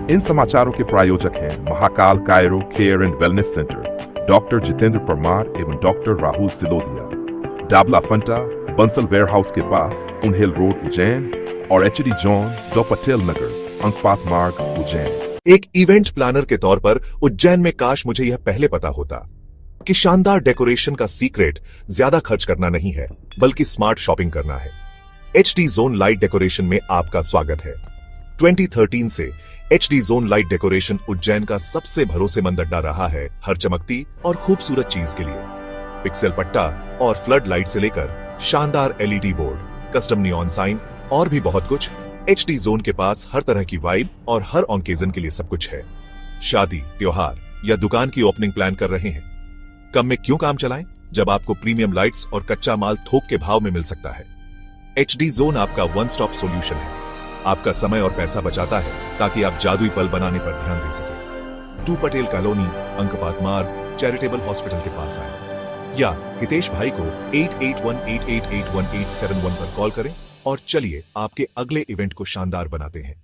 इन समाचारों के प्रायोजक हैं Mahakal chiro care and wellness centre, doctor Jitendra Parmar एवं doctor Rahul Silodia, Dabla Phanta, Bansal warehouse के पास, उनहिल रोड उज्जैन और एचडी जॉन, दो पटेल नगर, अंकपात मार्ग उज्जैन। एक इवेंट प्लानर के तौर पर उज्जैन में काश मुझे यह पहले पता होता कि शानदार डेकोरेशन का सीक्रेट ज्यादा खर्च करना नहीं है, बल्कि स्मार्ट शॉपिंग करना है। HD जोन लाइट डेकोरेशन में आपका स्वागत है। 2013 से HD zone light decoration Ujjain का सबसे भरोसेमंद अड्डा रहा है हर चमकती और खूबसूरत चीज के लिए। पिक्सल पट्टा और फ्लड लाइट से लेकर शानदार LED board, custom neon sign और भी बहुत कुछ, HD जोन के पास हर तरह की वाइब और हर ऑकेजन के लिए सब कुछ है। शादी, त्योहार या दुकान की ओपनिंग प्लान कर रहे हैं? कम में क्यों काम चलाएं जब आपको प्रीमियम लाइट्स और कच्चा माल थोक के भाव में मिल सकता है। HD जोन आपका वन स्टॉप सॉल्यूशन है। आपका समय और पैसा बचाता है ताकि आप जादुई पल बनाने पर ध्यान दे सकें। 2 पटेल कॉलोनी, अंकपात मार्ग, चैरिटेबल हॉस्पिटल के पास आए या हितेश भाई को 8818881871 पर कॉल करें और चलिए आपके अगले इवेंट को शानदार बनाते हैं।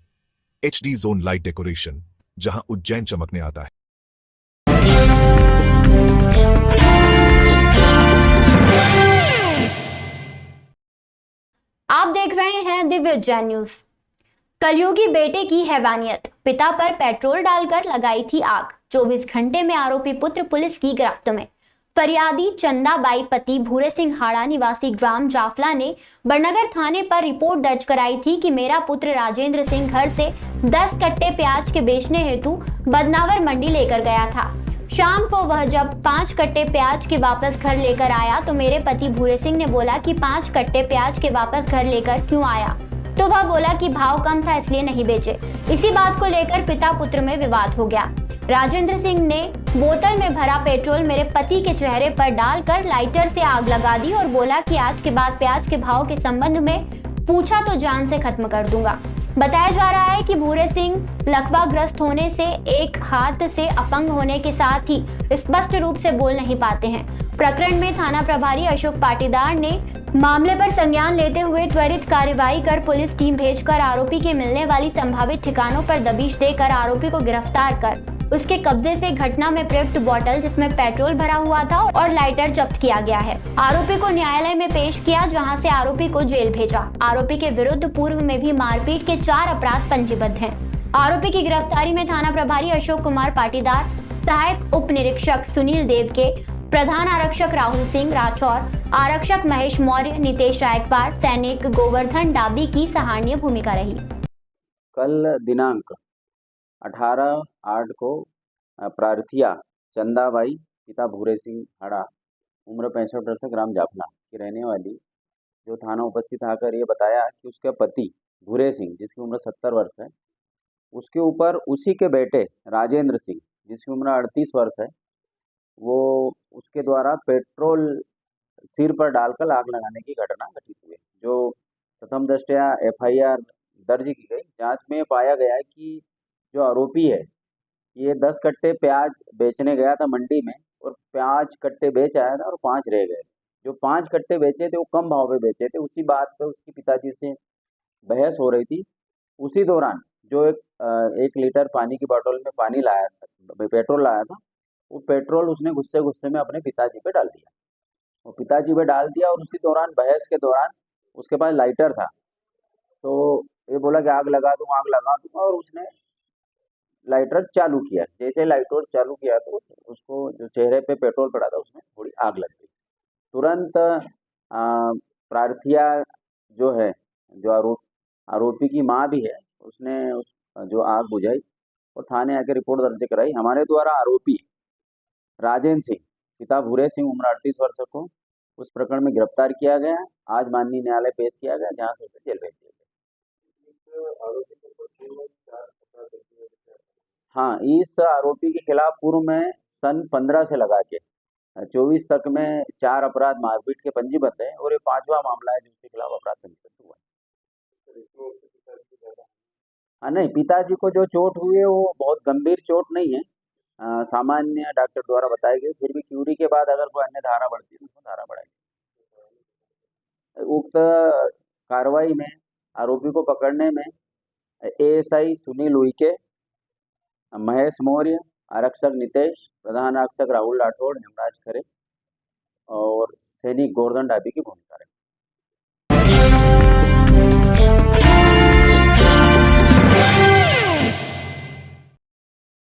HD जोन लाइट डेकोरेशन, जहां उज्जैन चमकने आता है। आप देख रहे हैं दिव्य उज्जैन न्यूज। कलयुगी बेटे की हैवानियत, पिता पर पेट्रोल डालकर लगाई थी आग। 24 घंटे में आरोपी पुत्र पुलिस की गिरफ्त में। फरियादी चंदाबाई पति भूरे सिंह हाड़ा निवासी ग्राम जाफला ने बड़नगर थाने पर रिपोर्ट दर्ज कराई थी कि मेरा पुत्र राजेंद्र सिंह घर से 10 कट्टे प्याज के बेचने हेतु बदनावर मंडी लेकर गया था। शाम को वह जब 5 कट्टे प्याज के वापस घर लेकर आया तो मेरे पति भूरे सिंह ने बोला कि 5 कट्टे प्याज के वापस घर लेकर क्यों आया, तो वह बोला कि भाव कम था इसलिए नहीं बेचे। इसी बात को लेकर पिता पुत्र में विवाद हो गया। राजेंद्र सिंह ने बोतल में भरा पेट्रोल मेरे पति के चेहरे पर डालकर लाइटर से आग लगा दी और बोला कि आज के बाद प्याज के भाव के संबंध में पूछा तो जान से खत्म कर दूंगा। बताया जा रहा है कि भूरे सिंह लकवाग्रस्त होने से एक हाथ से अपंग होने के साथ ही स्पष्ट रूप से बोल नहीं पाते हैं। प्रकरण में थाना प्रभारी अशोक पाटीदार ने मामले पर संज्ञान लेते हुए त्वरित कार्रवाई कर पुलिस टीम भेजकर आरोपी के मिलने वाली संभावित ठिकानों पर दबिश देकर आरोपी को गिरफ्तार कर उसके कब्जे से घटना में प्रयुक्त बोतल जिसमें पेट्रोल भरा हुआ था और लाइटर जब्त किया गया है। आरोपी को न्यायालय में पेश किया, जहां से आरोपी को जेल भेजा। आरोपी के विरुद्ध पूर्व में भी मारपीट के 4 अपराध पंजीबद्ध हैं। आरोपी की गिरफ्तारी में थाना प्रभारी अशोक कुमार पाटीदार, सहायक उप निरीक्षक सुनील देव के, प्रधान आरक्षक राहुल सिंह राठौर, आरक्षक महेश मौर्य, नितेश रायकवाड़, सैनिक गोवर्धन डाबी की सराहनीय भूमिका रही। कल दिनांक 18/8 को प्रार्थिया चंदाबाई पिता भूरे सिंह हाड़ा उम्र 65 वर्ष ग्राम जाफला की रहने वाली जो थाना उपस्थित आकर ये बताया कि उसके पति भूरे सिंह जिसकी उम्र 70 वर्ष है, उसके ऊपर उसी के बेटे राजेंद्र सिंह जिसकी उम्र 38 वर्ष है, वो उसके द्वारा पेट्रोल सिर पर डालकर आग लगाने की घटना घटित हुई, जो प्रथम दृष्टया FIR दर्ज की गई। जांच में पाया गया है कि जो आरोपी है ये 10 कट्टे प्याज बेचने गया था मंडी में और 5 कट्टे बेच आया था और 5 रह गए। जो 5 कट्टे बेचे थे वो कम भाव पे बेचे थे। उसी बात पे उसके पिताजी से बहस हो रही थी। उसी दौरान जो एक लीटर पानी की बोतल में पानी लाया था, पेट्रोल लाया था, वो पेट्रोल उसने गुस्से गुस्से में अपने पिताजी पे डाल दिया। वो पिताजी पे डाल दिया और उसी दौरान बहस के दौरान उसके पास लाइटर था, तो ये बोला कि आग लगा दूंगा और उसने लाइटर चालू किया। जैसे लाइटर चालू किया तो उसको जो चेहरे पे पेट्रोल पड़ा था उसमें थोड़ी आग लग गई। तुरंत प्रार्थिया जो है, जो आरोपी की माँ भी है, उसने जो आग बुझाई और थाने आके रिपोर्ट दर्ज कराई। हमारे द्वारा आरोपी राजेंद्र सिंह पिता भूरे सिंह उम्र 38 वर्ष को उस प्रकरण में गिरफ्तार किया गया। आज माननीय न्यायालय पेश किया गया, जहाँ से उसे जेल भेज दिया गया। हाँ, इस आरोपी के खिलाफ पूर्व में सन 15 से लगा के 24 तक में 4 अपराध मारपीट के पंजीबद्ध है और ये 5वां मामला है जिसके खिलाफ अपराध पंजीबद्ध हुआ है। हाँ, नहीं, पिताजी को जो चोट हुई है वो बहुत गंभीर चोट नहीं है, सामान्य डॉक्टर द्वारा बताई गई। फिर भी क्यूरी के बाद अगर कोई अन्य धारा बढ़ती है तो धारा बढ़ाएगी। उक्त कार्रवाई में आरोपी को पकड़ने में ASI सुनील उइके, महेश मौर्य, आरक्षक नितेश, प्रधान आरक्षक राहुल राठौड़, हेमराज खरे और सैनिक गोवर्धन डाबी की भूमिका रही।